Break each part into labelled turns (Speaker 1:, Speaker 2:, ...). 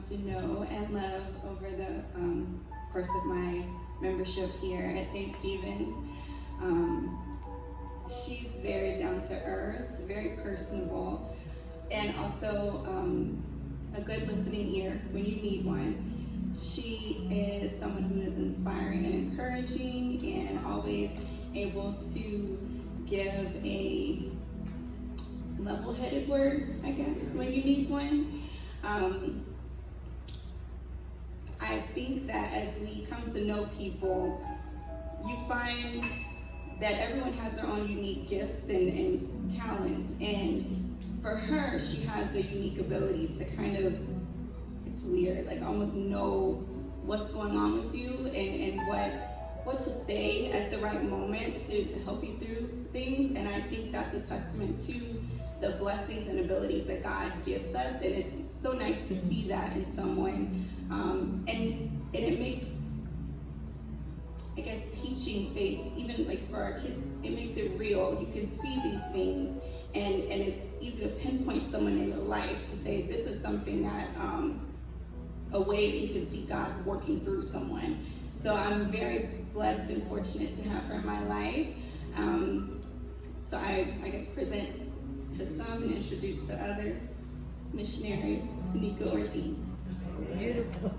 Speaker 1: to know and love over the course of my membership here at St. Stephen's. She's very down to earth, very personable, and also a good listening ear when you need one. She is someone who is inspiring and encouraging and always able to give a level-headed word, I guess, when you need one. I think that as we come to know people, you find that everyone has their own unique gifts and talents, and for her, she has a unique ability to kind of, it's weird, like almost know what's going on with you and what to say at the right moment to help you through things. And I think that's a testament to the blessings and abilities that God gives us, and it's so nice to see that in someone. And it makes, I guess, teaching faith, even like for our kids, it makes it real. You can see these things, and it's easy to pinpoint someone in your life to say this is something that, a way that you can see God working through someone. So I'm very blessed and fortunate to have her in my life. So I guess present to some and introduce to others, missionary Tenika Ortiz.
Speaker 2: Beautiful.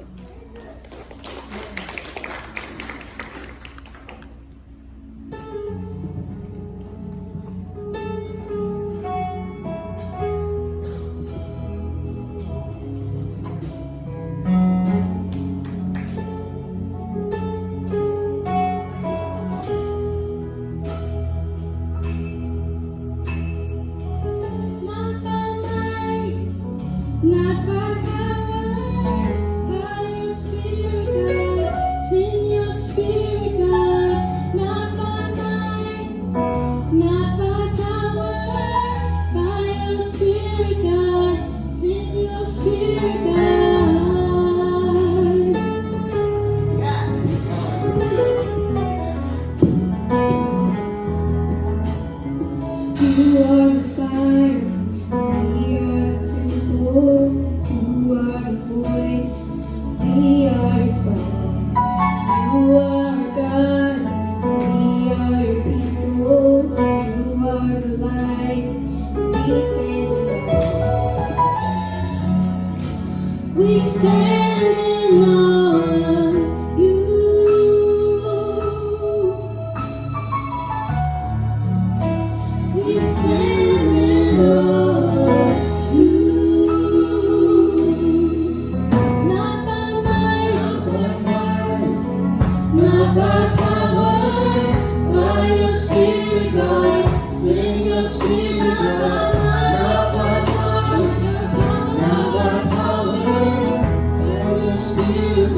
Speaker 3: Spirit,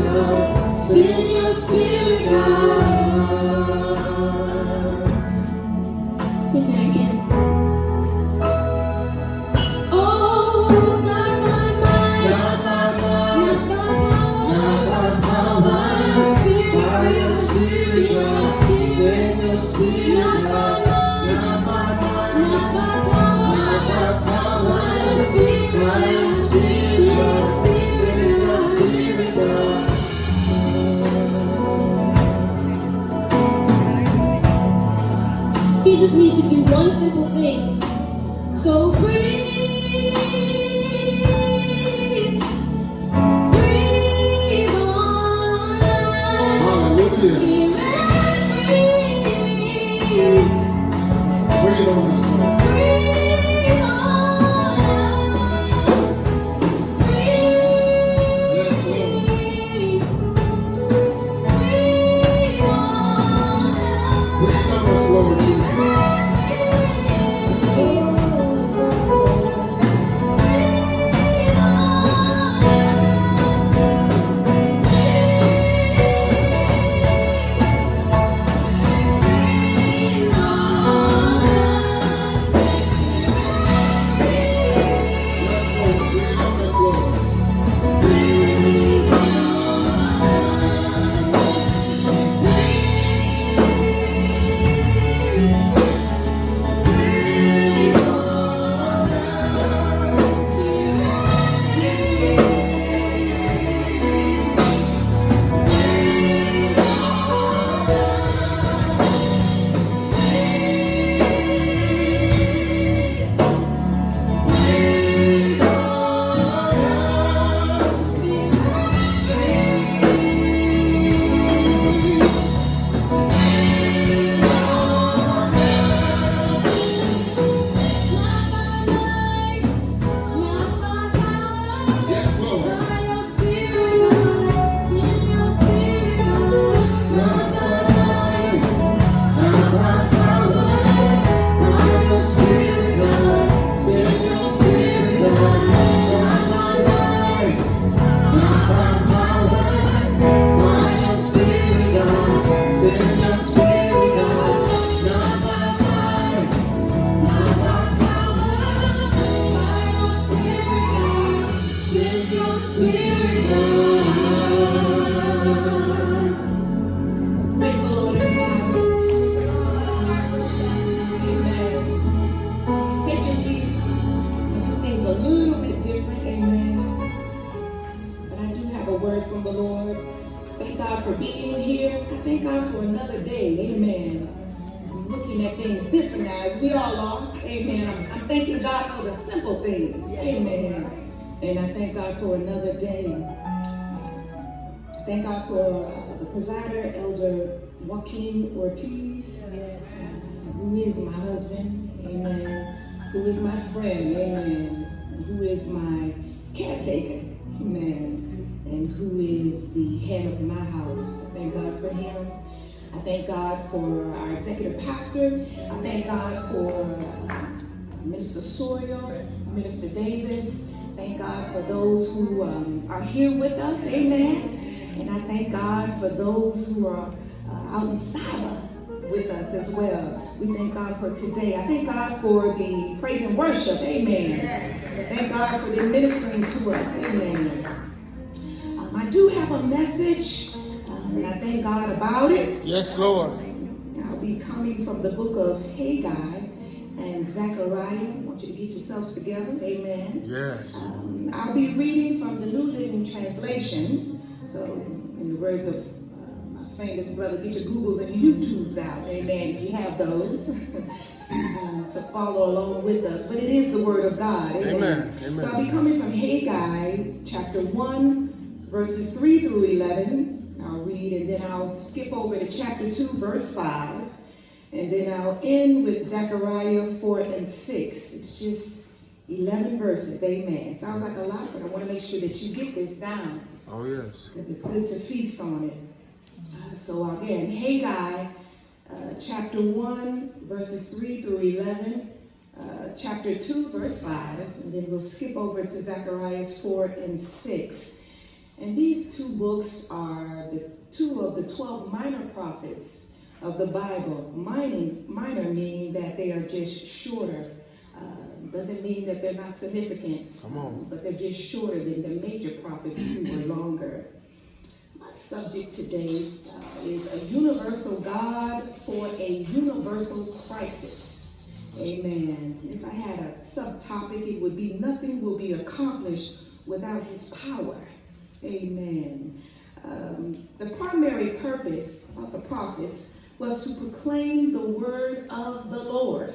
Speaker 1: your spirit, God. Praise the Lord, everybody. Amen. Take your seats. Things a little bit different, amen. But I do have a word from the Lord. Thank God for being here. I thank God for another day, amen. I'm looking at things different now, as we all are, amen. I'm thanking God for the simple things, amen. And I thank God for another day. Thank God for the presider, Elder Joaquin Ortiz, who is my husband, amen, who is my friend, amen, who is my caretaker, amen, and who is the head of my house. I thank God for him. I thank God for our executive pastor. I thank God for Minister Sawyer, Minister Davis. Thank God for those who are here with us, amen. And I thank God for those who are out in Saba with us as well. We thank God for today. I thank God for the praise and worship, amen. Yes. Thank God for the ministering to us, amen. I do have a message, and I thank God about it.
Speaker 2: Yes, Lord.
Speaker 1: I'll be coming from the book of Haggai and Zechariah. I want you to get yourselves together, amen.
Speaker 2: Yes.
Speaker 1: I'll be reading from the New Living Translation. So, in the words of my famous brother, get your Googles and your YouTubes out, amen, if you have those, to follow along with us. But it is the Word of God, amen.
Speaker 2: Amen.
Speaker 1: So I'll be coming from Haggai, chapter 1, verses 3 through 11. I'll read, and then I'll skip over to chapter 2, verse 5. And then I'll end with Zechariah 4 and 6. It's just 11 verses, amen. Sounds like a lot, but I want to make sure that you get this down.
Speaker 2: Oh, yes.
Speaker 1: Because it's good to feast on it. So again, Haggai, chapter 1, verses 3 through 11, chapter 2, verse 5, and then we'll skip over to Zechariah 4 and 6. And these two books are the two of the 12 minor prophets of the Bible. Minor meaning that they are just shorter. Doesn't mean that they're not significant.
Speaker 2: Come on.
Speaker 1: But they're just shorter than the major prophets who were longer. My subject today is a universal God for a universal crisis. Amen. If I had a subtopic, it would be nothing will be accomplished without his power. Amen. The primary purpose of the prophets was to proclaim the word of the Lord.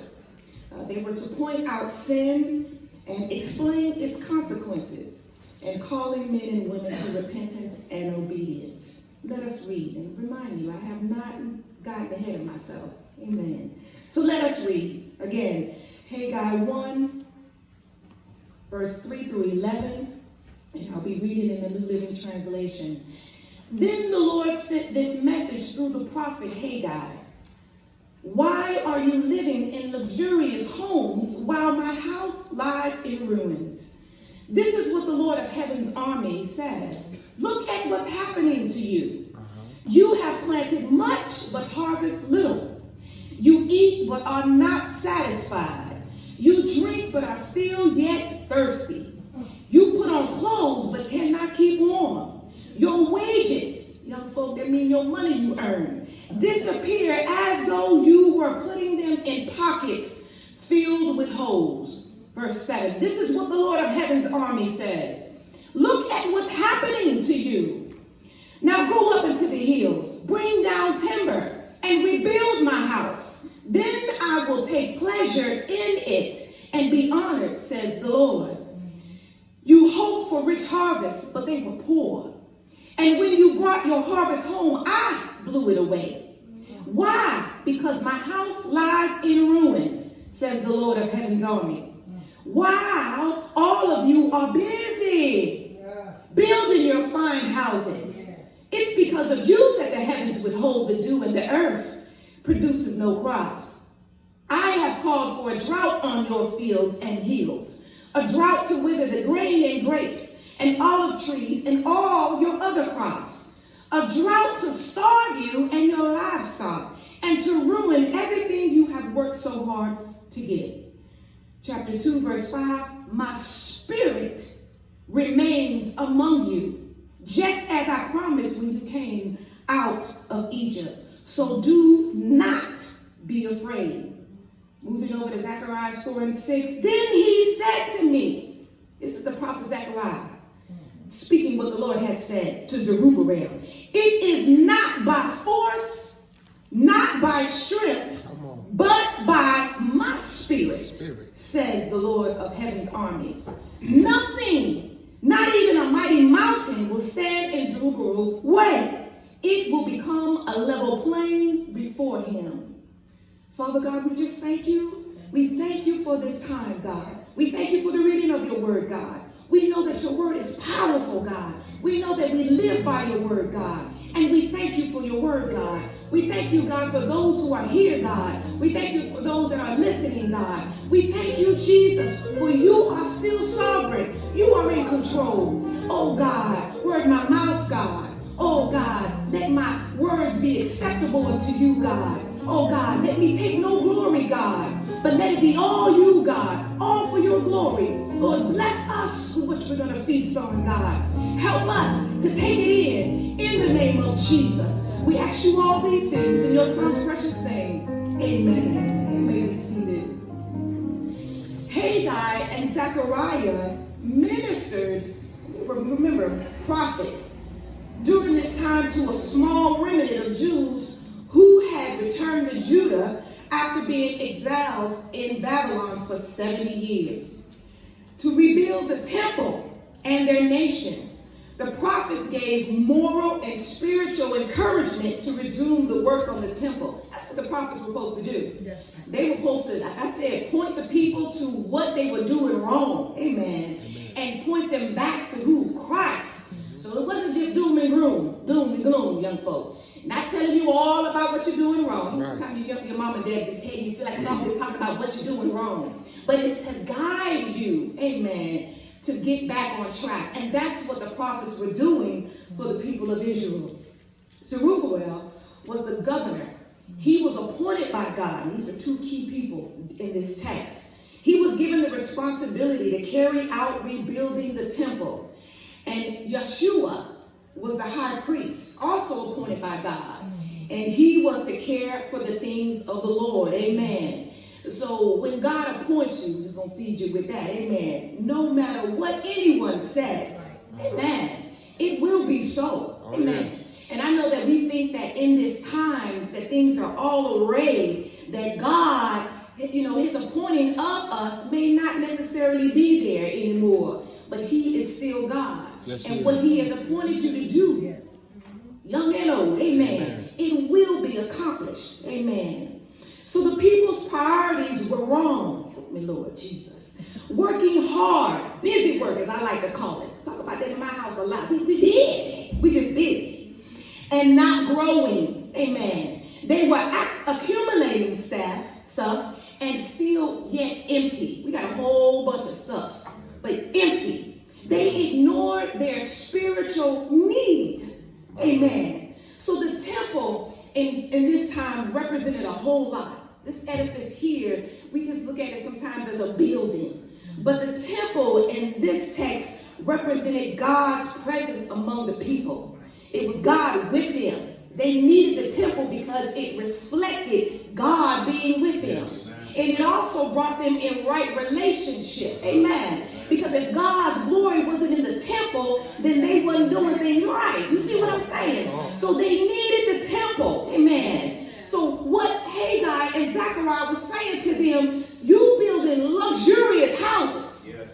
Speaker 1: They were to point out sin and explain its consequences and calling men and women to repentance and obedience. Let us read and remind you, I have not gotten ahead of myself. Amen. So let us read again. Haggai 1, verse 3 through 11. And I'll be reading in the New Living Translation. Then the Lord sent this message through the prophet Haggai. Why are you living in luxurious homes while my house lies in ruins? This is what the Lord of Heaven's army says. Look at what's happening to you. You have planted much but harvest little. You eat but are not satisfied. You drink but are still yet thirsty. You put on clothes but cannot keep warm. Your wages, young folk, that mean your money you earn, disappear as though you were putting them in pockets filled with holes. Verse 7, this is what the Lord of Heaven's army says. Look at what's happening to you. Now go up into the hills, bring down timber, and rebuild my house. Then I will take pleasure in it and be honored, says the Lord. You hoped for rich harvests, but they were poor. And when you brought your harvest home, I blew it away. Why? Because my house lies in ruins, says the Lord of Heaven's army. While all of you are busy building your fine houses. It's because of you that the heavens withhold the dew and the earth produces no crops. I have called for a drought on your fields and hills, a drought to wither the grain and grapes and olive trees and all your other crops, a drought to starve you and your livestock, and to ruin everything you have worked so hard to get. Chapter 2, verse 5, my spirit
Speaker 2: remains among you, just as I promised when you came out of Egypt. So do not be afraid. Moving over to Zechariah 4:6. Then he said to me, this is the prophet Zechariah, speaking what the Lord had said to Zerubbabel. It is not by force, not by strength, but by my spirit, says the Lord of heaven's armies. Nothing, not even a mighty mountain, will stand in Zerubbabel's way. It will become a level plain before him. Father God, we just thank you. We thank you for this time, God. We thank you for the reading of your word, God. We know that your word is powerful, God. We know that we live by your word, God. And we thank you for your word, God. We thank you, God, for those who are here, God. We thank you for those that are listening, God. We thank you, Jesus, for you are still sovereign. You are in control. Oh, God, word my mouth, God. Oh, God, let my words be acceptable unto you, God. Oh, God, let me take no glory, God, but let it be all you, God, all for your glory. Lord, bless us, which we're going to feast on, God. Help us to take it in the name of Jesus. We ask you all these things in your son's precious name. Amen. You may be seated. Haggai and Zechariah ministered, remember, prophets, during this time to a small remnant of Jews who had returned to Judah after being exiled in Babylon for 70 years. To rebuild the temple and their nation, the prophets gave moral and spiritual encouragement to resume the work on the temple. That's what the prophets were supposed to do. Yes. They were supposed to, like I said, point the people to what they were doing wrong. Amen. Amen. And point them back to who? Christ. Mm-hmm. So it wasn't just doom and gloom, young folks. Not telling you all about what you're doing wrong. Right. Sometimes your mom and dad just tell you feel like you're always talking about what you're doing wrong. But it's to guide you, amen, to get back on track. And that's what the prophets were doing for the people of Israel. Zerubbabel was the governor. He was appointed by God. These are two key people in this text. He was given the responsibility to carry out rebuilding the temple. And Yeshua was the high priest, also appointed by God. And he was to care for the things of the Lord. Amen. So when God appoints you, I'm just going to feed you with that. Amen. No matter what anyone says, amen, it will be so. Amen. Yes. And I know that we think that in this time that things are all arrayed, that God, his appointing of us may not necessarily be there anymore. But he is still God. Yes, and what he has appointed you to do, yes, young and old, amen, it will be accomplished. Amen. So the people's priorities were wrong. Help me, Lord Jesus. Working hard, busy work, as I like to call it. Talk about that in my house a lot. We busy. We just busy. And not growing. Amen. They were accumulating stuff and still yet empty. We got a whole bunch of stuff, but empty. They ignored their spiritual need. Amen. So the temple in this time represented a whole lot. This edifice here, we just look at it sometimes as a building. But the temple in this text represented God's presence among the people. It was God with them. They needed the temple because it reflected God being with them. Yes. And it also brought them in right relationship. Amen. Because if God's glory wasn't in the temple, then they wasn't doing things right. You see what I'm saying? So they needed the temple. Amen. So what Haggai and Zechariah was saying to them, you building luxurious houses. Yes.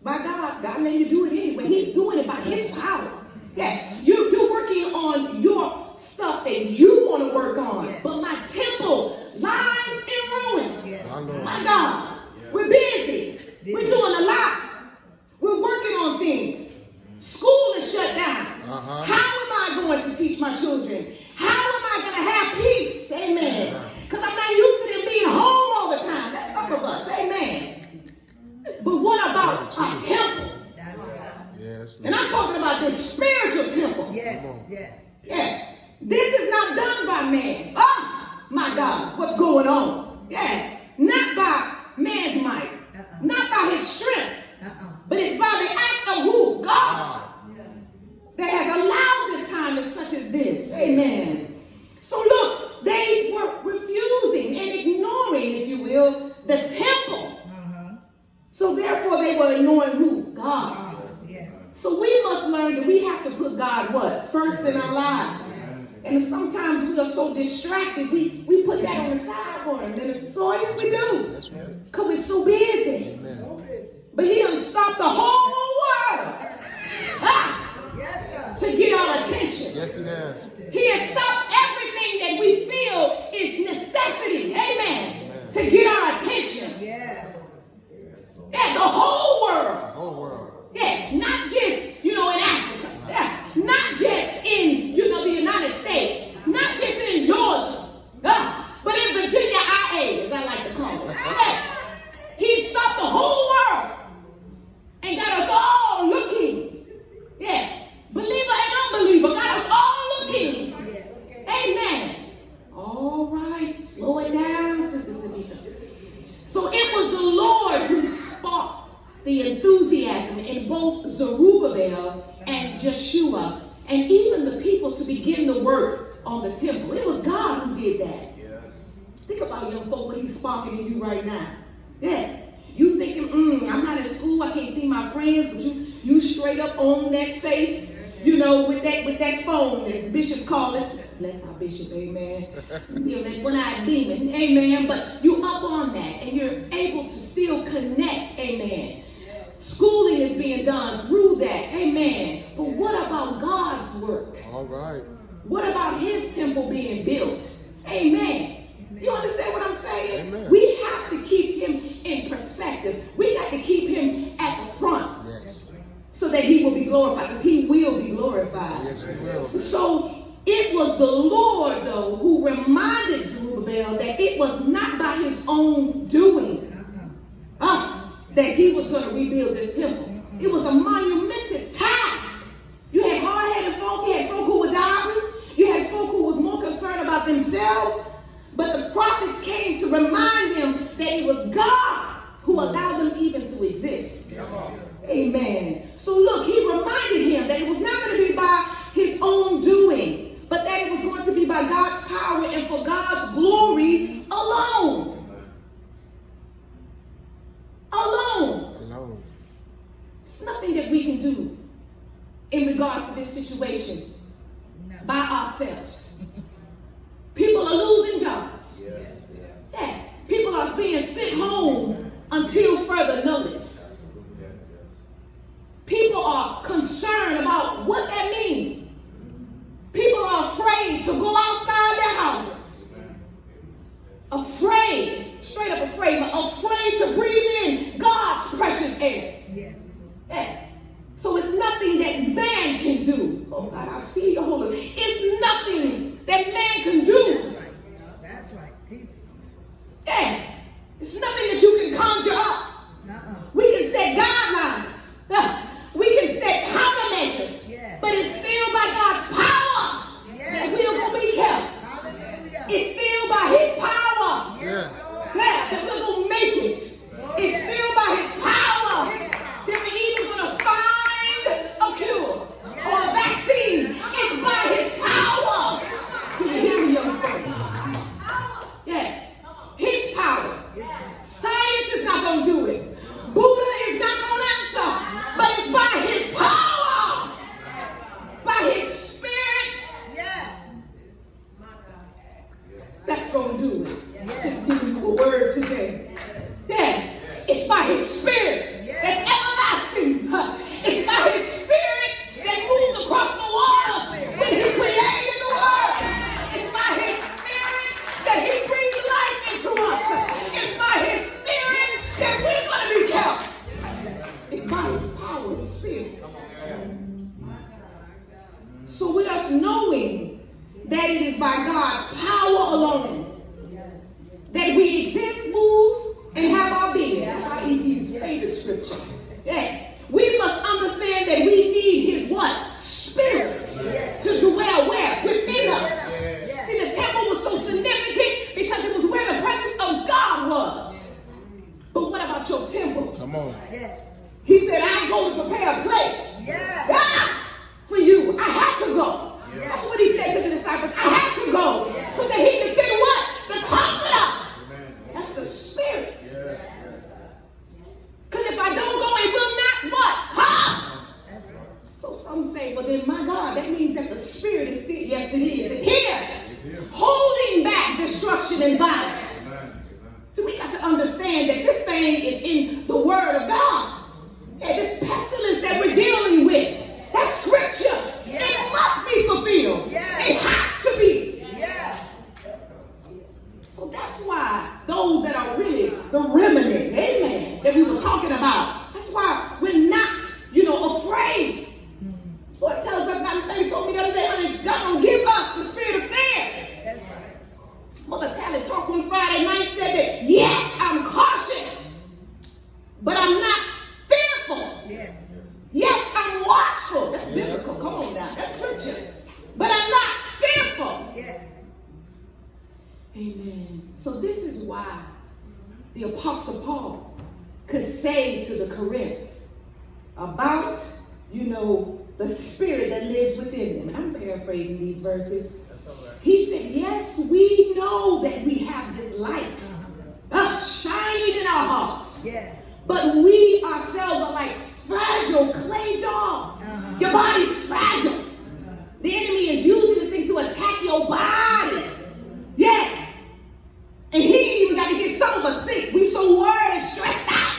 Speaker 2: By God letting you do it anyway. He's doing it by his power. Yeah, you're working on your stuff that you want to work on. Yes. But my temple lies in ruin. Yes. My God, we're busy. We're doing a lot. We're working on things. School is shut down. How am I going to teach my children? How am I going to have peace? Amen. Because I'm not used to them being home all the time. That's some of us. Amen. But what about our temple? That's right. Yes. And I'm talking about this spiritual temple. Yes. Yes. Yeah. This is not done by man. Oh, my God. What's going on? Yeah. Not by man's might. Not by his strength. But it's by the act Amen. So look, they were refusing and ignoring, if you will, the temple. So therefore they were ignoring who? God.
Speaker 3: Yes.
Speaker 2: So we must learn that we have to put God what? First in our lives. And sometimes we are so distracted, we put that on the sideboard. Minister Sawyer, we do. Because we're so busy. But he done stopped the whole world to get our attention.
Speaker 4: Yes, he has.
Speaker 2: He has stopped everything that we feel is necessity. Amen. To get our attention.
Speaker 3: Yes.
Speaker 2: Yeah, the whole world.
Speaker 4: The whole world.
Speaker 2: Yeah, not just, in Africa. Yeah, not just in, the United States. Not just in Georgia. But in Virginia, IA, as I like to call it. Yeah. He stopped the whole world and got us all looking. Yeah. Believer and unbeliever got us all looking. Amen. All right. Slow it down, Sister Tenika. So it was the Lord who sparked the enthusiasm in both Zerubbabel and Joshua, and even the people to begin the work on the temple. It was God who did that. Yes. Think about young folk, what he's sparking in you right now. Yeah. You thinking, I'm not in school, I can't see my friends, but you straight up on that face, with that phone, as Bishop called it. Bless our bishop, amen. That one-eyed demon, amen. But you up on that, and you're able to still connect, amen. Schooling is being done through that, amen. But what about God's work?
Speaker 4: All right.
Speaker 2: What about his temple being built? Amen. You understand what I'm saying?
Speaker 4: Amen.
Speaker 2: We have to keep him in perspective. We got to keep him at the front.
Speaker 4: Yes.
Speaker 2: So that he will be glorified, because he will be glorified.
Speaker 4: Yes, he will.
Speaker 2: So it was the Lord, though, who reminded Zerubbabel that it was not by his own doing that he was going to rebuild this temple. It was a monumentous task. You had hard-headed folk, you had folk who were doubting, you had folk who was more concerned about themselves, but the prophets came to remind them that it was God who allowed them even to exist. Amen. So look, he reminded him that it was not going to be by his own doing, but that it was going to be by God's power and for God's glory alone. Alone. It's nothing that we can do in regards to this situation by ourselves. People are losing jobs. Yeah. People are being sent home until further notice. People are concerned about what that means. People are afraid to go outside their houses. Afraid, straight up afraid, but afraid to breathe in God's precious air.
Speaker 3: Yes.
Speaker 2: Yeah. So it's nothing that man can do. Oh God, I feel your Holy. It's nothing that man can do.
Speaker 3: That's right. That's right. Jesus.
Speaker 2: Yeah. It's nothing that you can conjure up. We can set guidelines. We can set countermeasures. But it's still by God's power that we're going to be kept.
Speaker 3: Hallelujah.
Speaker 2: It's still by his power.
Speaker 4: Yes.
Speaker 2: Yeah, that we're going to make it. It's still by his power that we're even going to find a cure or a vaccine. It's by his power. Can you hear me, young friend? Yeah. His power. Science is not going to do it. Buddha is not going to answer. But it's by his power. By his spirit.
Speaker 3: Yes.
Speaker 2: That's going to do it. Just give you a word today. Yeah. It's by his spirit that's everlasting. It's by his spirit that moved across the waters when he created the world. It's by his spirit that he breathed life into us. It's by his spirit that we're going to be kept. It's by his power and spirit. So with us knowing that it is by God's power alone that we exist, move, and have our being. That's our EP's favorite scripture. Yeah. We must understand that we need his what? Spirit to dwell where? Within us. See, the temple was so significant because it was where the presence of God was. But what about your temple?
Speaker 4: Come on.
Speaker 2: He said, I go to prepare a place for you. I had to go. That's what he said to the disciples. gonna say, well then my God, that means that the spirit is still, yes it is, it's here. Holding back destruction and violence. So we got to understand that this thing is in the word of God. Yeah, this pestilence that we're dealing with, that's scripture. Yeah. It must be fulfilled. Yeah. It has to be. Yeah. So that's why those that are really the remnant, amen, that we were talking about, that's why we're not, afraid. Lord tells us, my baby told me the other day, God don't give us the spirit of fear. That's right. Mother Tally talked one Friday night, said that, yes, I'm cautious, but I'm not fearful. Yes. Yes, I'm watchful. That's biblical. Come on now. That's scripture. But I'm not fearful. Yes. Amen. So this is why the Apostle Paul could say to the Corinthians about, the spirit that lives within them. And I'm paraphrasing these verses. He said, yes, we know that we have this light shining in our hearts. Yes. But we ourselves are like fragile clay jars. Your body's fragile. The enemy is using this thing to attack your body. Yeah. And he ain't even got to get some of us sick. We so worried and stressed out.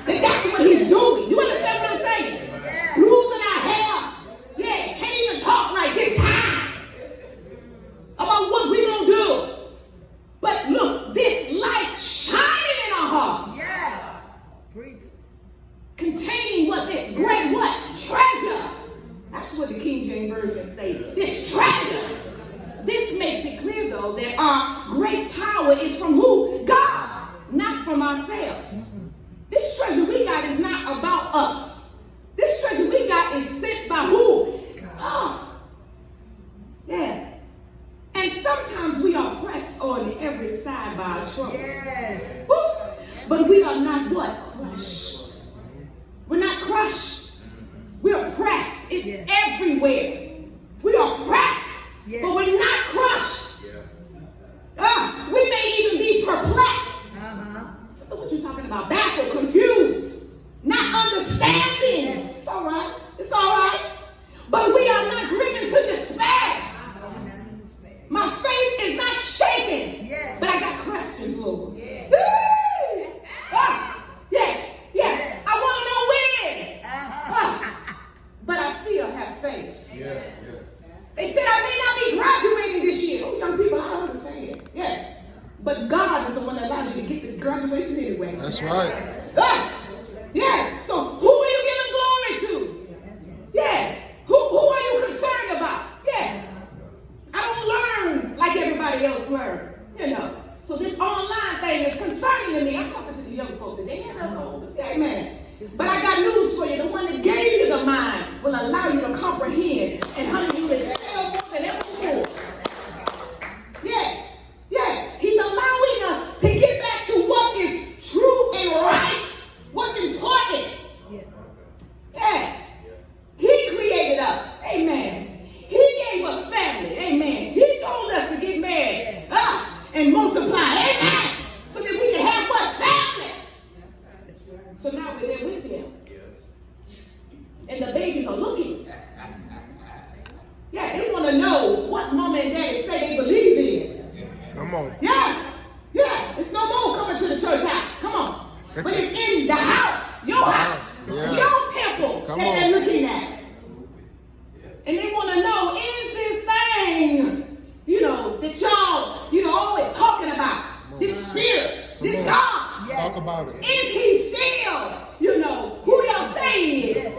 Speaker 2: That's what he's doing. You understand what I'm saying? Yeah. Losing our hair. Yeah. Can't even talk right this time about what we gonna do. But look, this light shining in our hearts. Yes. Containing what this great what? Treasure. That's what the King James Version says. This treasure. This makes it clear though that our great power is from who? God, not from ourselves. This treasure we got is not about us. This treasure we got is sent by who? God. Yeah. And sometimes we are pressed on every side by our trouble. Yes. But we are not what? Crushed. We're not crushed. We're pressed. It's everywhere. We are pressed, but we're not crushed. We may even be perplexed. So what you talking about? Baffled, confused, not understanding. It's all right. It's all right. But we are not driven to despair. My faith is not shaken. But I got questions, Lord. Yeah. I want to know when. But I still have faith. They said I may not be graduating this year. Oh, young people, I understand. Yeah. But God is the one that allows you to get this graduation anyway.
Speaker 4: That's right.
Speaker 2: Yeah. So who are you giving glory to? Yeah. Who are you concerned about? Yeah. I don't learn like everybody else learns. So this online thing is concerning to me. I'm talking to the young folks today. Amen. But I got news for you. The one that gave you the mind will allow you to comprehend and honey, you excel more than ever before. Yeah. He's allowing us to get back to what is true and right. What's important. Yeah. He created us. Amen. He gave us family. Amen. He told us to get married and multiply. Amen. So that we can have what? Family. So now we're there with them. And the babies are looking. Yeah, they want to know what mama and daddy say they believe in.
Speaker 4: Come on.
Speaker 2: Yeah. It's no more coming to the church house. Come on. But it's in the house. Your house. Your temple that they're looking at. And they want to know, is this thing, that y'all, always talking about, this spirit, this God.
Speaker 4: Talk about it.
Speaker 2: Is he still, who y'all say he is?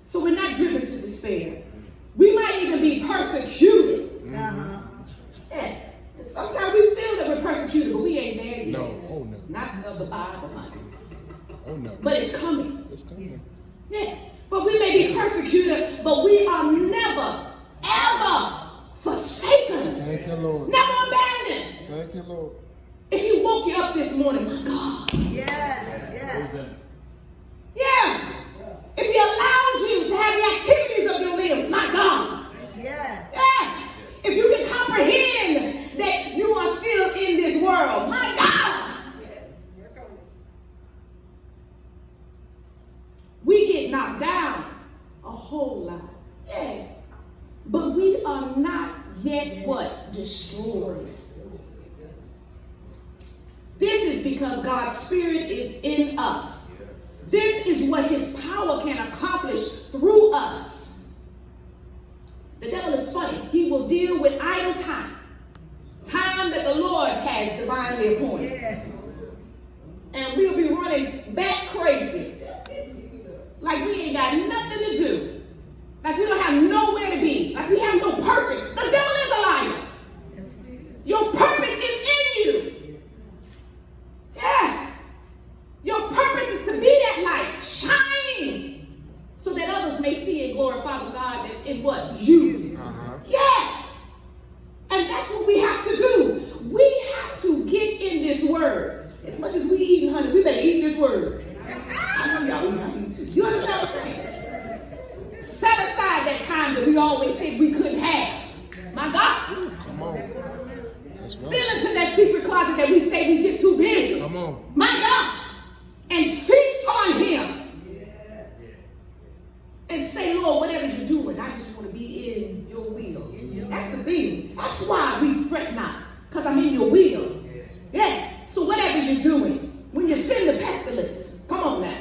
Speaker 2: So we're not driven to despair. We might even be persecuted. Yeah. And sometimes we feel that we're persecuted, but we ain't there yet.
Speaker 4: No. Oh, no.
Speaker 2: Not of the Bible, honey.
Speaker 4: Oh, no.
Speaker 2: But it's coming.
Speaker 4: It's coming.
Speaker 2: Yeah. But we may be persecuted, but we are never, ever forsaken.
Speaker 4: Thank you, Lord.
Speaker 2: Never abandoned.
Speaker 4: Thank you, Lord.
Speaker 2: If he woke you up this morning, my God.
Speaker 3: Yes.
Speaker 2: Yeah. If he allowed you to have the activities of your limbs, my God.
Speaker 3: Yes.
Speaker 2: Yeah. If you can comprehend that you are still in this world, my God. knocked down a whole lot. Yeah. But we are not yet what? Destroyed. This is because God's Spirit is in us. This is what his power can accomplish through us. The devil is funny. He will deal with idle time. Time that the Lord has divinely appointed.
Speaker 3: Yes.
Speaker 2: And we'll be running back crazy. Like we ain't got nothing to do. Like we don't have nowhere to be. Like we have no purpose. The devil is a liar. Your purpose is in you. Yeah. Your purpose is to be that light, shining, so that others may see and glorify the God that's in what? You. Yeah. And that's what we have to do. We have to get in this word. As much as we eating honey, we better eat this word. I know y'all eat too. You understand what I'm saying? Set aside that time that we always said we couldn't have. My God.
Speaker 4: Come on. Let's go.
Speaker 2: Still into that secret closet that we say we just too busy.
Speaker 4: Come on.
Speaker 2: My God. And feast on him. And say, Lord, whatever you're doing, I just want to be in your will. That's the thing. That's why we fret not. Because I'm in your will. Yeah. So whatever you're doing, when you send the pestilence, come on now.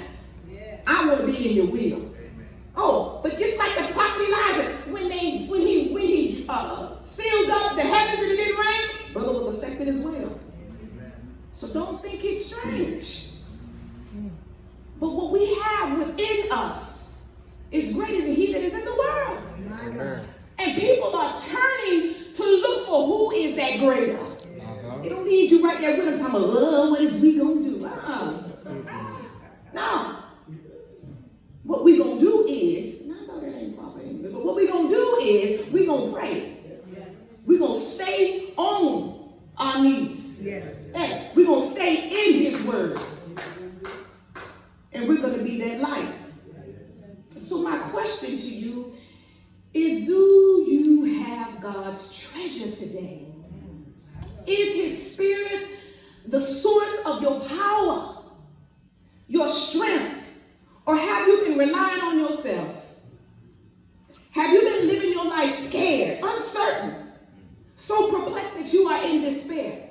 Speaker 2: I want to be in your will. Oh, but just like the prophet Elijah, when he sealed up the heavens and it didn't rain, brother was affected as well. So don't think it's strange. But what we have within us is greater than he that is in the world.
Speaker 4: Amen.
Speaker 2: And people are turning to look for who is that greater. They don't need you right there with them talking about, what is we going to do? No. What we going to do is, I know that ain't proper English, but what we going to do is, we going to pray. We're going to stay on our knees. Hey, we're going to stay in his word. And we're going to be that light. So my question to you is, do you have God's treasure today? Is his spirit the source of your power, your strength, or have you been relying on yourself? Have you been living your life scared, uncertain, so perplexed that you are in despair?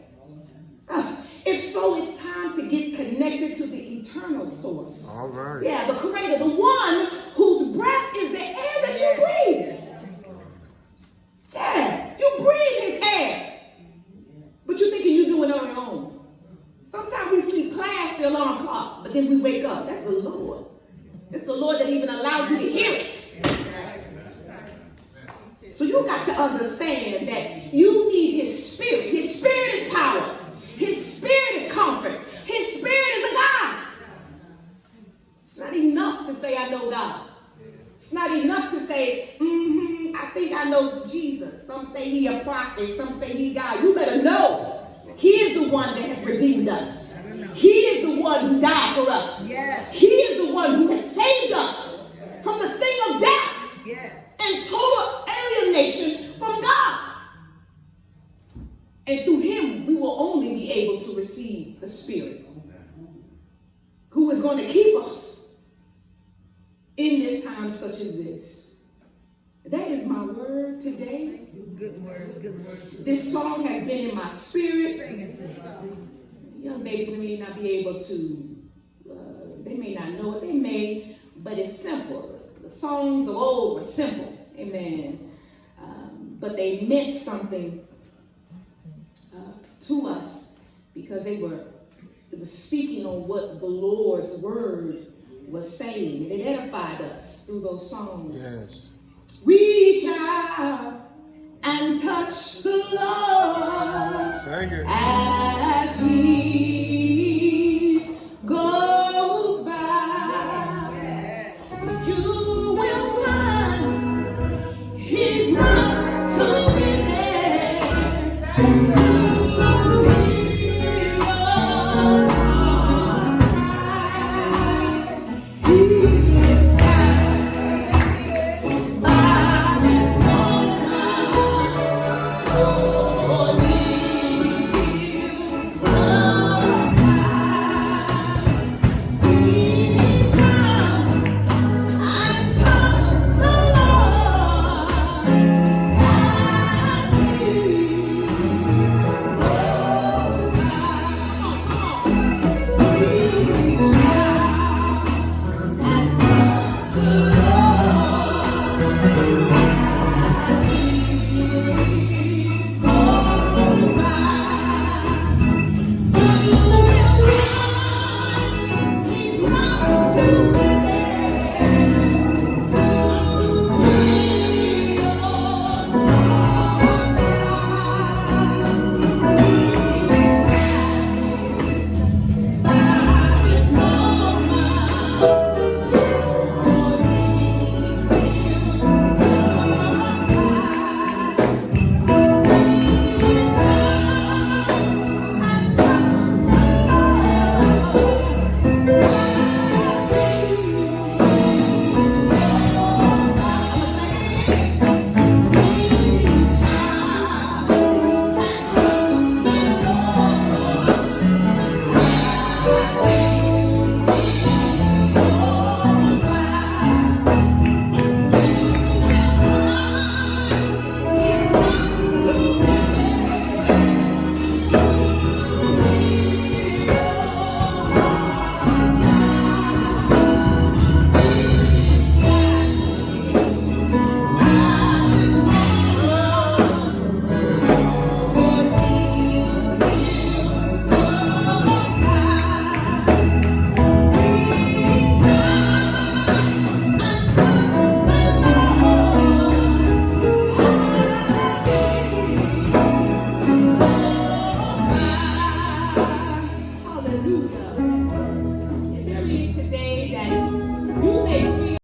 Speaker 2: If so, it's time to get connected to the eternal source.
Speaker 4: All right.
Speaker 2: Yeah, the creator, the one whose breath is the air that you breathe. Yeah, you breathe his air. But you're thinking you're doing it on your own. Sometimes we sleep past the alarm clock, but then we wake up. That's the Lord. It's the Lord that even allows you to hear it. So you got to understand that you need his spirit. His spirit is power. His spirit is comfort. His spirit is a God. It's not enough to say I know God. It's not enough to say, I think I know Jesus. Some say he a prophet. Some say he God. You better know he is the one that has redeemed us. He is the one who died for us.
Speaker 3: Yes.
Speaker 2: He is the one who has saved us from the sting of death.
Speaker 3: Yes.
Speaker 2: And total alienation from God. And through him, we will only be able to receive the Spirit, who is going to keep us in this time such as this. That is my word today.
Speaker 3: Good word, good word.
Speaker 2: This song has been in my spirit.
Speaker 3: Sing it, Sister Ortiz.
Speaker 2: Young babies may not be able to, they may not know it, they may, but it's simple. The songs of old were simple, amen. But they meant something to us because it was speaking on what the Lord's word was saying. And it edified us through those songs.
Speaker 4: Yes.
Speaker 2: Reach out and touch the Lord.
Speaker 4: Sing it.
Speaker 2: As he goes by, you will find he's not too busy.